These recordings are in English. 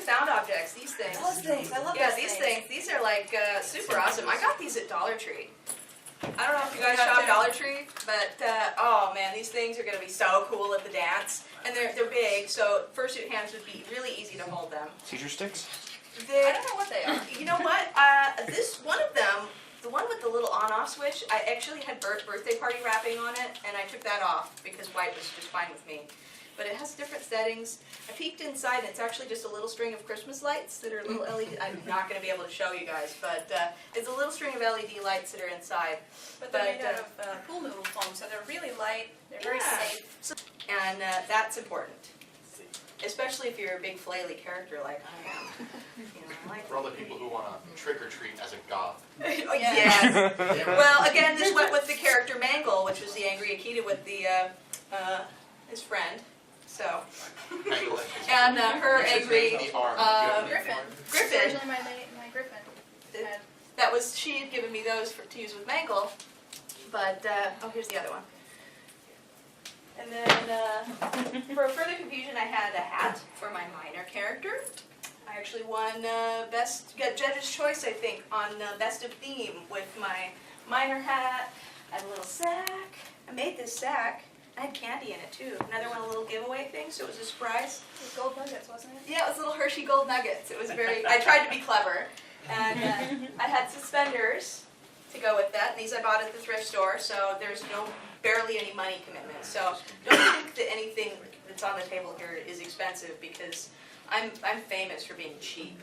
found objects, these things. Those things, I love Yeah, those these things. things. These are like super awesome. I got these at Dollar Tree. I don't know if you guys shop Dollar Tree, but oh man, these things are going to be so cool at the dance. And they're big, so fursuit hands would be really easy to hold them. Seizure sticks? I don't know what they are. You know what? This one of them, the one with the little on-off switch, I actually had birthday party wrapping on it, and I took that off because white was just fine with me. But it has different settings. I peeked inside, and it's actually just a little string of Christmas lights that are little LED. I'm not going to be able to show you guys, but it's a little string of LED lights that are inside. But they're made out of pool noodle foam, so they're really light. They're very safe. And that's important, especially if you're a big flaily character like I am. You know, For all the people who want to trick or treat as a goth. Oh, yes. Well, again, this went with the character Mangle, which was the angry Akita with the his friend. So, and her angry Griffin. Griffin. Originally my Griffin. That was, she had given me those to use with Mangle, but oh, here's the other one. And then for further confusion, I had a hat for my minor character. I actually won best judge's choice, I think, on best of theme with my minor hat. I had a little sack. I made this sack. I had candy in it too. Another one, a little giveaway thing, so it was a surprise. It was gold nuggets, wasn't it? Yeah, it was little Hershey gold nuggets. It was very, I tried to be clever. And I had suspenders to go with that. And these I bought at the thrift store, so there's barely any money commitment. So don't think that anything that's on the table here is expensive, because I'm famous for being cheap.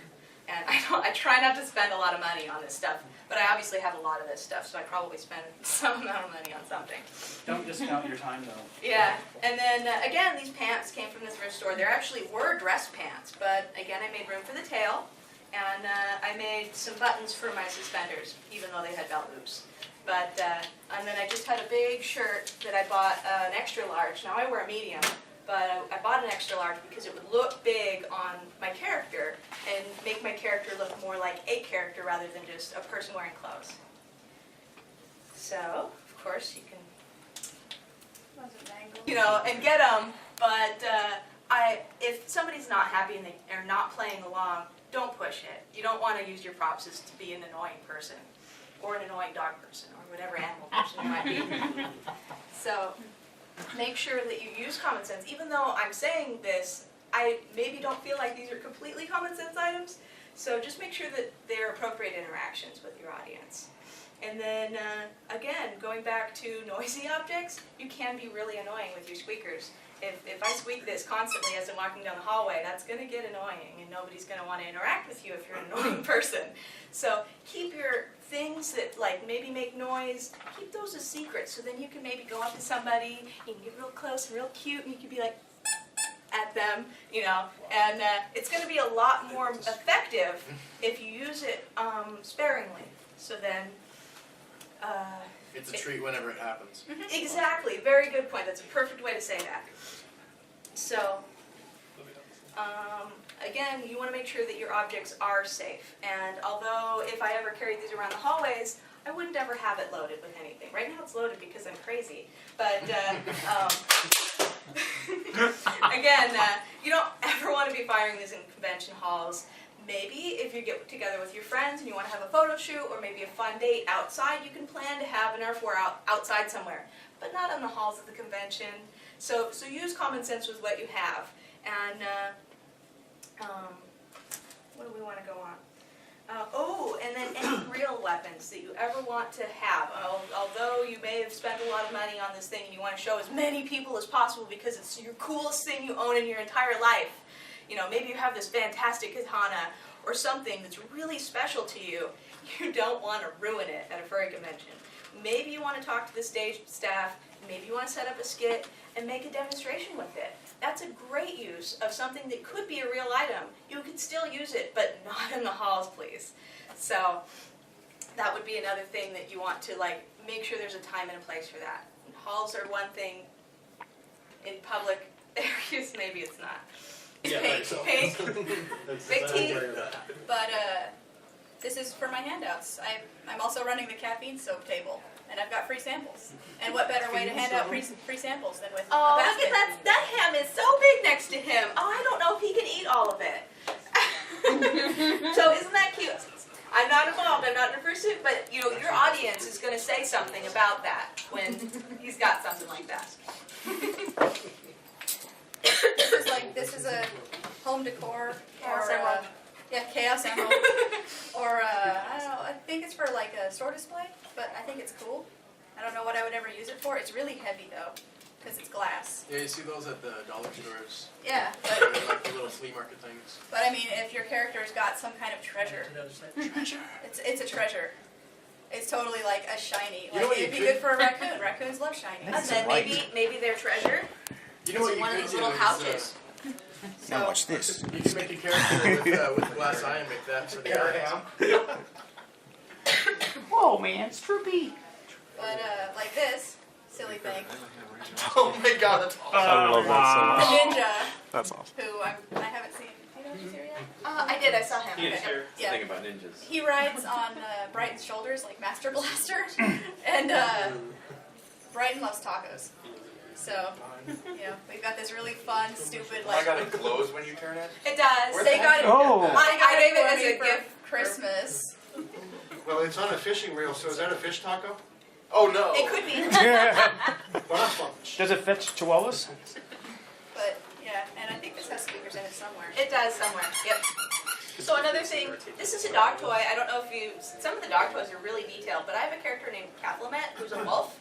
And I try not to spend a lot of money on this stuff, but I obviously have a lot of this stuff, so I probably spend some amount of money on something. Don't discount your time, though. Yeah, and then again, these pants came from the thrift store. They actually were dress pants, but again, I made room for the tail, and I made some buttons for my suspenders, even though they had belt loops. But and then I just had a big shirt that I bought an extra large. Now I wear a medium. But I bought an extra large because it would look big on my character and make my character look more like a character rather than just a person wearing clothes. So, of course, you can, you know, and get them. But if somebody's not happy and they are not playing along, don't push it. You don't want to use your props as to be an annoying person or an annoying dog person or whatever animal person you might be. So. Make sure that you use common sense. Even though I'm saying this, I maybe don't feel like these are completely common sense items. So just make sure that they're appropriate interactions with your audience. And then, again, going back to noisy objects, you can be really annoying with your squeakers. If I squeak this constantly as I'm walking down the hallway, that's going to get annoying, and nobody's going to want to interact with you if you're an annoying person. So keep your things that like maybe make noise, keep those a secret, so then you can maybe go up to somebody, you can get real close and real cute, and you can be like at them, you know, and it's going to be a lot more effective if you use it sparingly. So then it's a treat whenever it happens. Exactly, very good point. That's a perfect way to say that. So, again, you want to make sure that your objects are safe. And although if I ever carried these around the hallways, I wouldn't ever have it loaded with anything. Right now it's loaded because I'm crazy. But again, you don't ever want to be firing these in convention halls. Maybe if you get together with your friends and you want to have a photo shoot or maybe a fun date outside, you can plan to have an Nerf war outside somewhere, but not in the halls of the convention. So use common sense with what you have. And what do we want to go on? Oh, and then any real weapons that you ever want to have. Although you may have spent a lot of money on this thing and you want to show as many people as possible because it's your coolest thing you own in your entire life. You know, maybe you have this fantastic katana or something that's really special to you. You don't want to ruin it at a furry convention. Maybe you want to talk to the stage staff, maybe you want to set up a skit and make a demonstration with it. That's a great use of something that could be a real item. You could still use it, but not in the halls, please. So that would be another thing that you want to like make sure there's a time and a place for that. Halls are one thing. In public areas, maybe it's not. Yeah, Pink, big teeth. But this is for my handouts. I'm also running the caffeine soap table, and I've got free samples. And what better way to hand out free samples than with Oh, a look basket? at that! That ham is so big next to him. Oh, I don't know if he can eat all of it. So isn't that cute? I'm not involved, I'm not in a fursuit, but you know, your audience is going to say something about that when he's got something like that. This is a home decor Chaos or emerald. yeah, chaos emerald. Or I don't know. I think it's for like a store display, but I think it's cool. I don't know what I would ever use it for. It's really heavy though, because it's glass. Yeah, you see those at the dollar stores. Yeah, They're but like the little flea market things. I mean, if your character's got some kind of treasure, it's a treasure. It's totally like a shiny. You know Like what it'd you be could- good for a raccoon. Raccoons love shiny. And then maybe their treasure You know what is you one of could these do little is, pouches. Now watch this. you can make a character with a glass eye and make that for the eye. Whoa, man, it's trippy. But like this silly thing, Oh my god, that's awesome. I love that the so much. ninja, That's awesome. who I haven't seen. You know she's here yet? I did, I saw him. He is here. Yeah. Think about ninjas. He rides on Brighton's shoulders like Master Blaster, and Brighton loves tacos. So, you know, we've got this really fun, stupid, I like, got it closed when you turn it. It does. Where they got it. Oh. I gave it as for me a for gift. Christmas. Well, it's on a fishing reel, so is that a fish taco? Oh no. It could be. Well, that's fun. Does it fetch chihuahuas? But, yeah, and I think this has speakers in it somewhere. It does somewhere. Yep. So another thing, this is a dog toy. I don't know if you, some of the dog toys are really detailed, but I have a character named Cathlamet who's a wolf.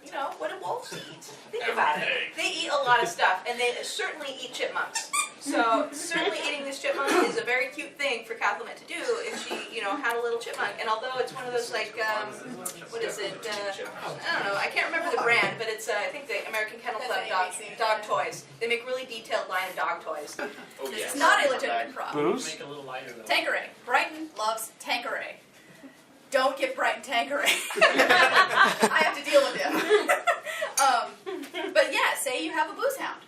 You know, what do wolves eat? Think about it. They eat a lot of stuff, and they certainly eat chipmunks. So certainly eating this chipmunk is a very cute thing for Cathlamet to do if she, you know, had a little chipmunk. And although it's one of those like, what is it? I don't know. I can't remember the brand, but it's I think the American Kennel Club That's ABC. dog toys. They make really detailed line of dog toys. Oh This yes. is not a legitimate prop. Booze? Make it a little lighter though. Tanqueray. Brighton loves Tanqueray. Don't give Brighton Tanqueray. I have to deal with him. But yeah, say you have a booze hound.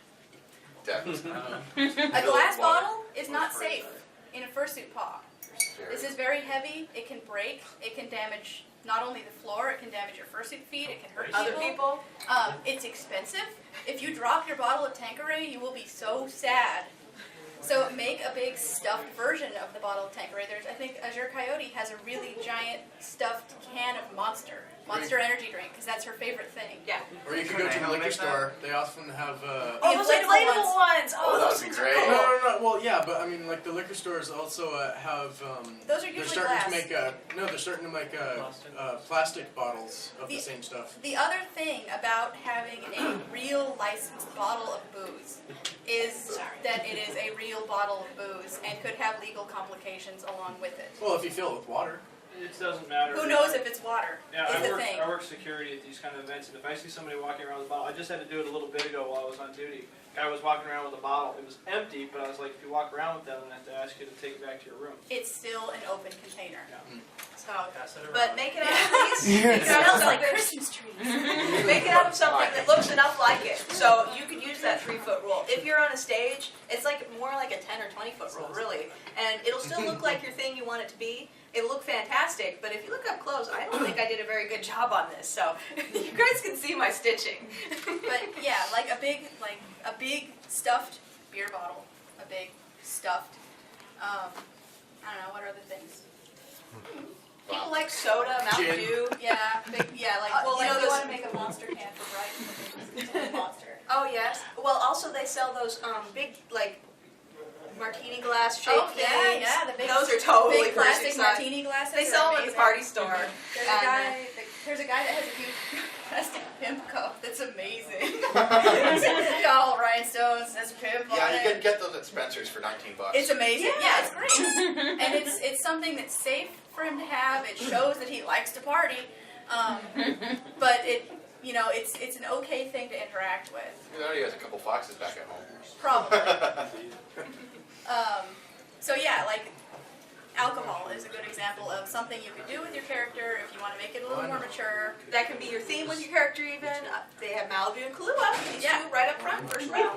A glass bottle is not safe in a fursuit paw. This is very heavy. It can break. It can damage not only the floor, it can damage your fursuit feet. It can hurt Other people? It's expensive. If you drop your bottle of Tanqueray, you will be so sad. So make a big stuffed version of the bottle of Tanqueray. I think Azure Coyote has a really giant stuffed can of Monster energy drink, because that's her favorite thing. Yeah. Or you could go to the liquor store. They often have. Oh, The those inflatable inflatable ones. Oh, that would be great. No. Well, yeah, but I mean, like the liquor stores also have. Those are They're usually starting glass. to make they're starting to make plastic bottles of the The- same stuff. The other thing about having a real licensed bottle of booze is that it is a real bottle of booze and could have legal complications along with it. Well, if you fill it with water. It doesn't matter. Who knows if it's water? Yeah, is the I thing. work security at these kind of events, and if I see somebody walking around with a bottle, I just had to do it a little bit ago while I was on duty. Guy was walking around with a bottle. It was empty, but I was like, if you walk around with that, I'm going to have to ask you to take it back to your room. It's still an open container. So, Pass it around. but make it out of these. Yeah. Make it out of Smells like something- Christmas trees. Make it out of something that looks enough like it. So you could use that 3-foot rule. If you're on a stage, it's like more like a 10 or 20-foot rule, really. And it'll still look like your thing you want it to be. It'll look fantastic, but if you look up close, I don't think I did a very good job on this. So you guys can see my stitching. But yeah, like a big stuffed beer bottle, a big stuffed. I don't know, what are other things? People like soda, Mountain Gin. Dew. Yeah, well, you know we those- want to make a monster can for Brighton. Monster. Oh yes. Well, also they sell those big like martini glass shaped Oh yeah, things. yeah, the big, Those are totally big plastic fursuit size. martini glasses. They are sell them at the amazing. party store. There's a guy that has a huge plastic pimp cup that's amazing. All rhinestones, says pimp on Yeah, you it. can get those at Spencer's for $19. It's amazing. Yeah. Yeah, it's great. And it's something that's safe for him to have. It shows that he likes to party. But it's an okay thing to interact with. You know, he has a couple foxes back at home. Probably. So yeah, like alcohol is a good example of something you could do with your character if you want to make it a little more mature. That can be your theme with your character even. They have Malibu and Kahlua. These Yeah. two right up front, first row.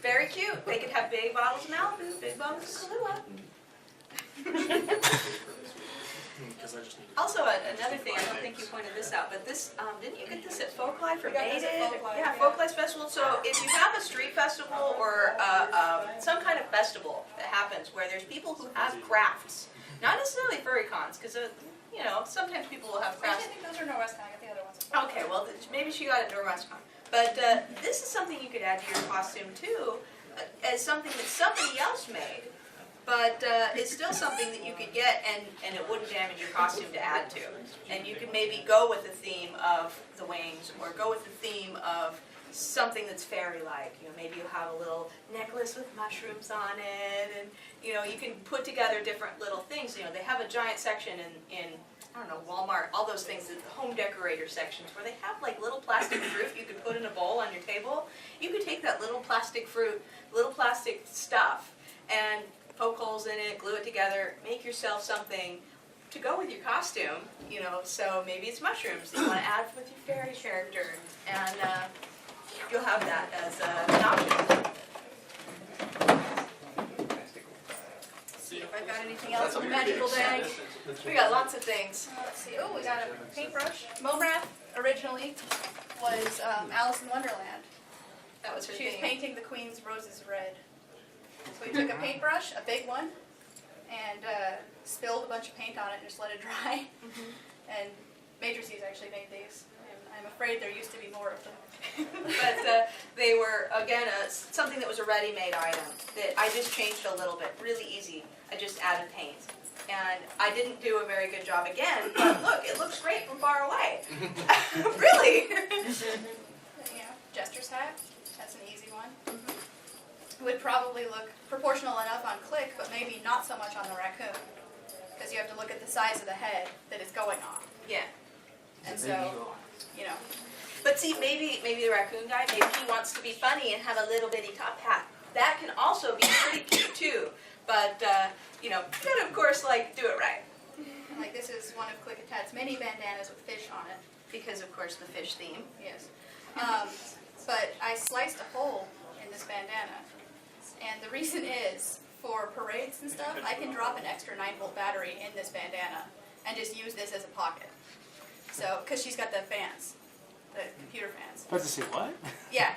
Very cute. They could have big bottles of Malibu, big bottles of Kahlua. because I just need to. Also, another thing, I don't think you pointed this out, but this, didn't you get this at Folklife or We got this at Mated? Folklife, Yeah, yeah. Folklife Festival. So if you have a street festival or some kind of festival that happens where there's people who have crafts, not necessarily furry cons, because you know, sometimes people will have Actually, crafts. I think those are Norwest Con. I got the other ones. Okay, well, maybe she got it during RestCon. But this is something you could add to your costume too, as something that somebody else made. But it's still something that you could get and it wouldn't damage your costume to add to. And you could maybe go with the theme of the wings or go with the theme of something that's fairy-like. You know, maybe you have a little necklace with mushrooms on it, and you know, you can put together different little things. You know, they have a giant section in I don't know, Walmart, all those things, the home decorator sections, where they have like little plastic fruit you could put in a bowl on your table. You could take that little plastic fruit, little plastic stuff, and poke holes in it, glue it together, make yourself something to go with your costume, you know. So maybe it's mushrooms that you want to add with your fairy character, and you'll have that as an option. See if I've got anything else in the magical bag. We got lots of things. Let's see. Oh, we got a paintbrush. Momrath originally was Alice in Wonderland. That was her She was theme. painting the Queen's roses red. So we took a paintbrush, a big one, and spilled a bunch of paint on it and just let it dry. And Matrices actually made these. And I'm afraid there used to be more of them. But they were, again, something that was a ready-made item that I just changed a little bit, really easy. I just added paint. And I didn't do a very good job again, but look, it looks great from far away. Really? You know, Jester's hat. That's an easy one. It would probably look proportional enough on Click, but maybe not so much on the raccoon. Because you have to look at the size of the head that it's going on. Yeah. And so, you know. But see, maybe the raccoon guy, maybe he wants to be funny and have a little bitty top hat. That can also be pretty cute too. But, you know, you gotta, of course, like, do it right. Like this is one of Click Attack's mini bandanas with fish on it. Because, of course, the fish theme. Yes. But I sliced a hole in this bandana. And the reason is, for parades and stuff, I can drop an extra 9-volt battery in this bandana and just use this as a pocket. So, because she's got the fans, the computer fans. About to say what? Yeah,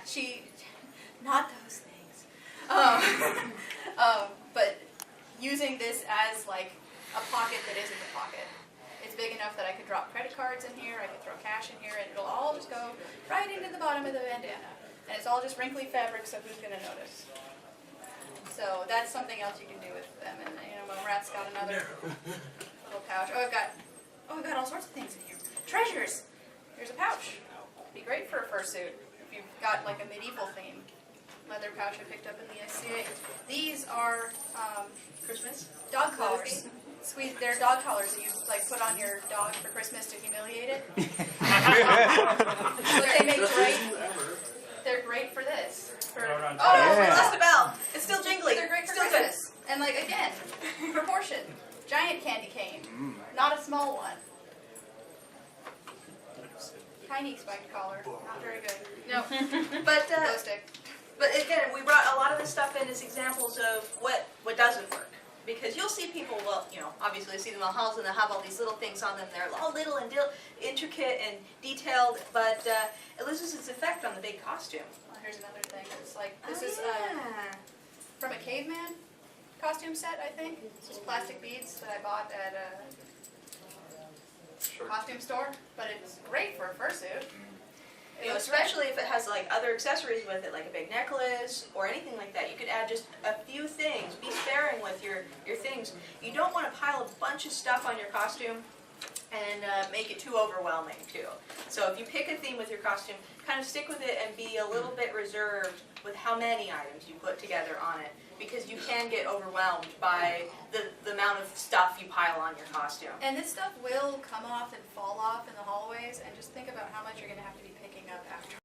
not those things. But using this as like a pocket that isn't a pocket. It's big enough that I could drop credit cards in here, I could throw cash in here, and it'll all just go right into the bottom of the bandana. And it's all just wrinkly fabric, so who's gonna notice? So that's something else you can do with them. And you know, Momrath's got another little pouch. Oh, I've got all sorts of things in here. Treasures! Here's a pouch. Be great for a fursuit if you've got like a medieval theme. Leather pouch I picked up in the SCA. These are Christmas? dog collars. They're dog collars that you like put on your dog for Christmas to humiliate it. But they make great. They're great for this. Oh, no, we lost the bell. It's still jingling. They're great for Still Christmas. And like again, proportion. Giant candy cane, not a small one. Tiny spiked collar, not very good. No. But, Glow stick. but again, we brought a lot of this stuff in as examples of what doesn't work. Because you'll see people, well, you know, obviously see them in the halls and they'll have all these little things on them. They're all little and intricate and detailed, but it loses its effect on the big costume. Well, here's another thing. It's like this Oh, is yeah. from a caveman costume set, I think. It's just plastic beads that I bought at a costume store, but it's great for a fursuit. You know, especially if it has like other accessories with it, like a big necklace or anything like that. You could add just a few things. Be sparing with your things. You don't want to pile a bunch of stuff on your costume and make it too overwhelming too. So if you pick a theme with your costume, kind of stick with it and be a little bit reserved with how many items you put together on it, because you can get overwhelmed by the amount of stuff you pile on your costume. And this stuff will come off and fall off in the hallways, and just think about how much you're going to have to be picking up after.